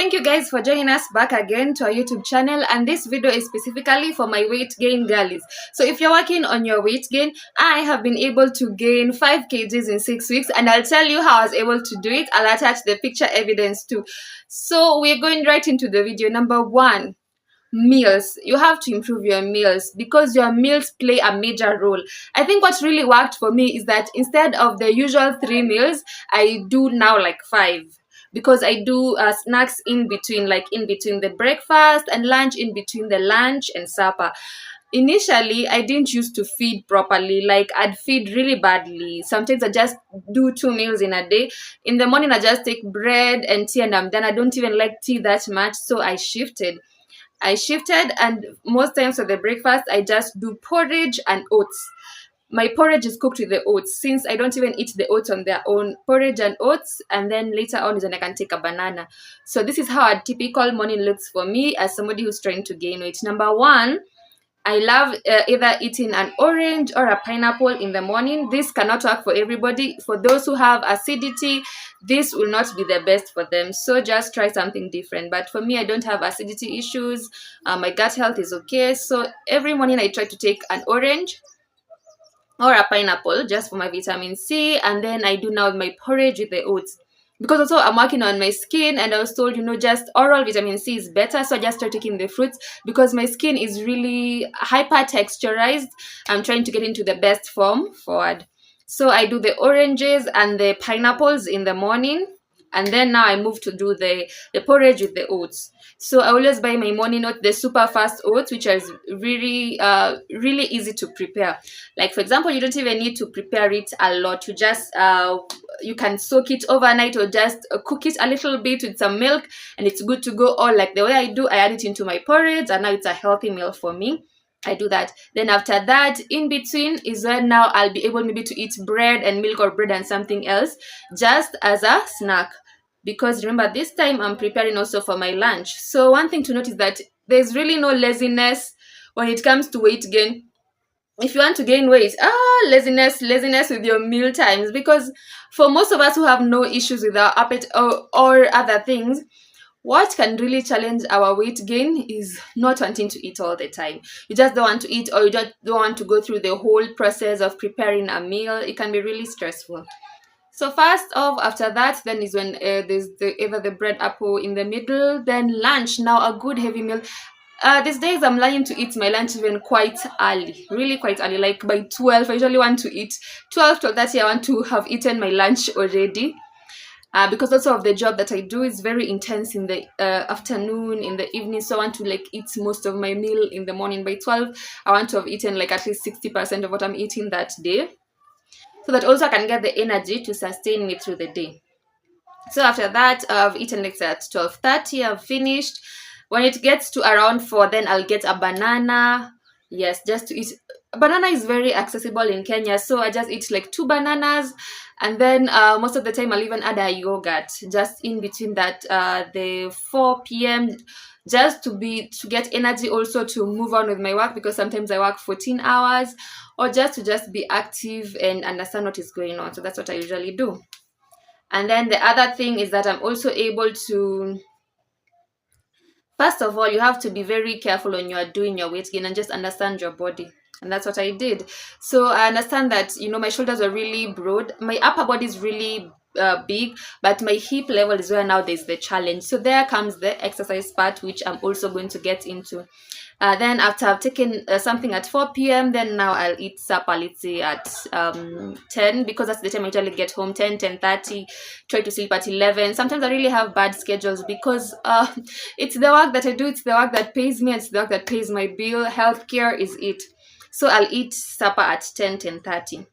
thank you guys for joining us back again to our YouTube channel, and this video is specifically for my weight gain girlies. So if you're working on your weight gain, I have been able to gain 5 kgs in 6 weeks, and I'll tell you how I was able to do it. I'll attach the picture evidence too. So we're going right into the video. Number 1, meals. You have to improve your meals because your meals play a major role. I think what really worked for me is that instead of the usual 3 meals, I do now like 5, because I do snacks in between, like in between the breakfast and lunch, in between the lunch and supper. Initially, I didn't used to feed properly. Like, I'd feed really badly. Sometimes I just do 2 meals in a day. In the morning, I just take bread and tea and I'm done. I don't even like tea that much, so I shifted, and most times for the breakfast I just do porridge and oats. My porridge is cooked with the oats, since I don't even eat the oats on their own. Porridge and oats, and then later on is when I can take a banana. So this is how a typical morning looks for me as somebody who's trying to gain weight. Number 1, I love either eating an orange or a pineapple in the morning. This cannot work for everybody. For those who have acidity, this will not be the best for them. So just try something different. But for me, I don't have acidity issues. My gut health is okay. So every morning I try to take an orange or a pineapple just for my vitamin C. And then I do now my porridge with the oats. Because also I'm working on my skin, and I was told, just oral vitamin C is better. So I just started taking the fruits because my skin is really hyper texturized. I'm trying to get into the best form forward. So I do the oranges and the pineapples in the morning. And then now I move to do the porridge with the oats. So I always buy my morning oat, the super fast oats, which is really, really easy to prepare. Like, for example, you don't even need to prepare it a lot. You can soak it overnight or just cook it a little bit with some milk, and it's good to go. Or like the way I do, I add it into my porridge, and now it's a healthy meal for me. I do that. Then after that, in between is when now I'll be able maybe to eat bread and milk, or bread and something else, just as a snack. Because remember, this time I'm preparing also for my lunch. So one thing to note is that there's really no laziness when it comes to weight gain. If you want to gain weight, laziness with your meal times. Because for most of us who have no issues with our appetite or other things, what can really challenge our weight gain is not wanting to eat all the time. You just don't want to eat, or you just don't want to go through the whole process of preparing a meal. It can be really stressful. So first off, after that, then is when there's either the bread apple in the middle, then lunch. Now a good heavy meal. These days I'm learning to eat my lunch even quite early, really quite early, like by 12. I usually want to eat 12:30. I want to have eaten my lunch already. Because also of the job that I do is very intense in the afternoon, in the evening. So I want to like eat most of my meal in the morning. By 12, I want to have eaten like at least 60% of what I'm eating that day, so that also I can get the energy to sustain me through the day. So after that, I've eaten like at 12:30, I've finished. When it gets to around 4, then I'll get a banana. Yes, just to eat. Banana is very accessible in Kenya, so I just eat like 2 bananas, and then most of the time I'll even add a yogurt just in between that the 4 p.m. just to get energy, also to move on with my work, because sometimes I work 14 hours, or just be active and understand what is going on. So that's what I usually do. And then the other thing is that I'm also able to, first of all, you have to be very careful when you are doing your weight gain and just understand your body. And that's what I did. So I understand that, my shoulders are really broad. My upper body is really big, but my hip level is where now there's the challenge. So there comes the exercise part, which I'm also going to get into. Then after I've taken something at 4 p.m., then now I'll eat supper, let's say at 10, because that's the time I usually get home, 10:30, try to sleep at 11. Sometimes I really have bad schedules because it's the work that I do, it's the work that pays me, it's the work that pays my bill. Healthcare is it. So I'll eat supper at 10:30.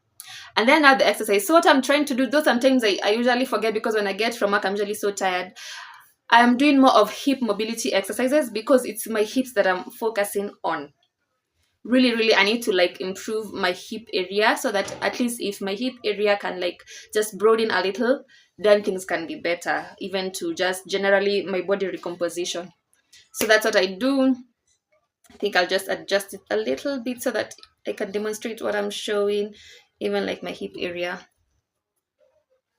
And then now the exercise. So what I'm trying to do, though sometimes I usually forget, because when I get from work, I'm usually so tired. I'm doing more of hip mobility exercises, because it's my hips that I'm focusing on. Really, really, I need to like improve my hip area, so that at least if my hip area can like just broaden a little, then things can be better, even to just generally my body recomposition. So that's what I do. I think I'll just adjust it a little bit so that I can demonstrate what I'm showing, even like my hip area.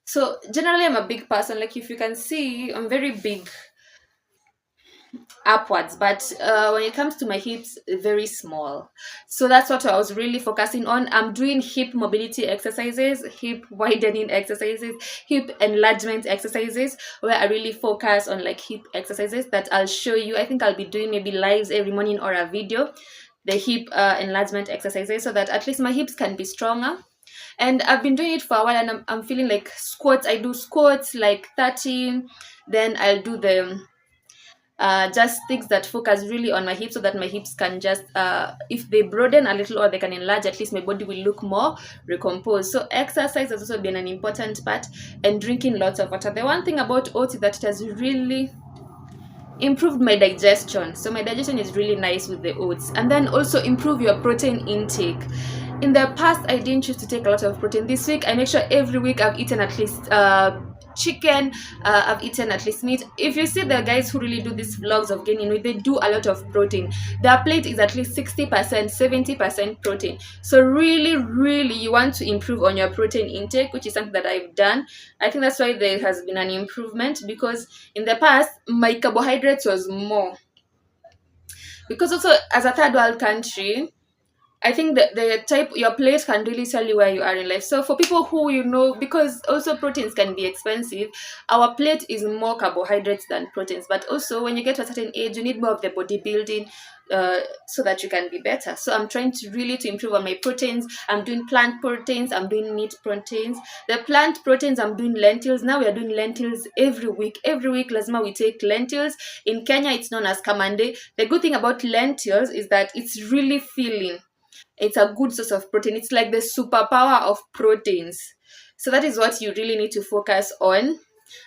So generally I'm a big person. Like, if you can see, I'm very big. upwards, but when it comes to my hips, very small. So that's what I was really focusing on. I'm doing hip mobility exercises, hip widening exercises, hip enlargement exercises, where I really focus on like hip exercises that I'll show you. I think I'll be doing maybe lives every morning or a video, the hip enlargement exercises, so that at least my hips can be stronger. And I've been doing it for a while, and I'm feeling like squats. I do squats like 30, then I'll do the just things that focus really on my hips, so that my hips can just if they broaden a little or they can enlarge, at least my body will look more recomposed. So exercise has also been an important part, and drinking lots of water. The one thing about oats is that it has really improved my digestion, so my digestion is really nice with the oats. And then also improve your protein intake. In the past, I didn't choose to take a lot of protein. This week, I make sure every week I've eaten at least chicken, I've eaten at least meat. If you see the guys who really do these vlogs of gaining weight, they do a lot of protein. Their plate is at least 60%, 70% protein. So really, really, you want to improve on your protein intake, which is something that I've done. I think that's why there has been an improvement, because in the past, my carbohydrates was more. Because also, as a third world country, I think that the type your plate can really tell you where you are in life. So for people who because also proteins can be expensive, our plate is more carbohydrates than proteins. But also when you get to a certain age, you need more of the bodybuilding, so that you can be better. So I'm trying to really to improve on my proteins. I'm doing plant proteins. I'm doing meat proteins. The plant proteins, I'm doing lentils. Now we are doing lentils every week. Every week, Lazima, we take lentils. In Kenya, it's known as kamande. The good thing about lentils is that it's really filling. It's a good source of protein. It's like the superpower of proteins. So that is what you really need to focus on.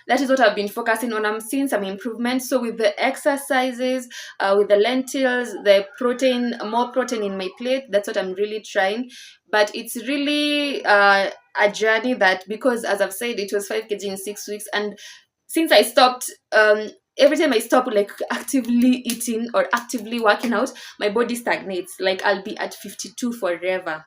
That is what I've been focusing on. I'm seeing some improvements. So with the exercises, with the lentils, the protein, more protein in my plate, that's what I'm really trying. But it's really a journey, that because as I've said, it was 5 kg in 6 weeks. And since I stopped, every time I stop like actively eating or actively working out, my body stagnates. Like I'll be at 52 forever,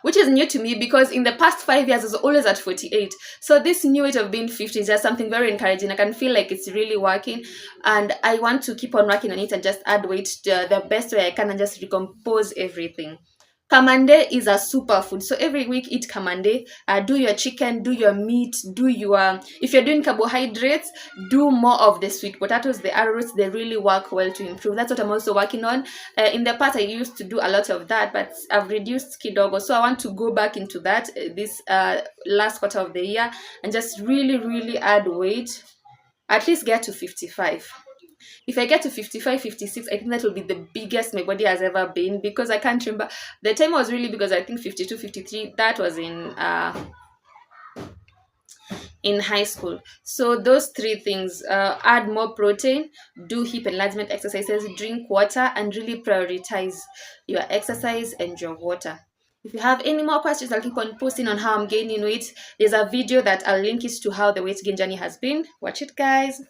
which is new to me, because in the past 5 years I was always at 48. So this new weight of being 50 is just something very encouraging. I can feel like it's really working, and I want to keep on working on it and just add weight the best way I can and just recompose everything. Kamande is a superfood. So every week eat kamande. Do your chicken, do your meat, do your, if you're doing carbohydrates, do more of the sweet potatoes, the arrowroot. They really work well to improve. That's what I'm also working on. In the past, I used to do a lot of that, but I've reduced kidogo. So I want to go back into that this last quarter of the year, and just really, really add weight. At least get to 55. If I get to 55, 56, I think that will be the biggest my body has ever been, because I can't remember. The time was really, because I think 52, 53, that was in high school. So those three things, add more protein, do hip enlargement exercises, drink water, and really prioritize your exercise and your water. If you have any more questions, I'll keep on posting on how I'm gaining weight. There's a video that I'll link it to how the weight gain journey has been. Watch it, guys.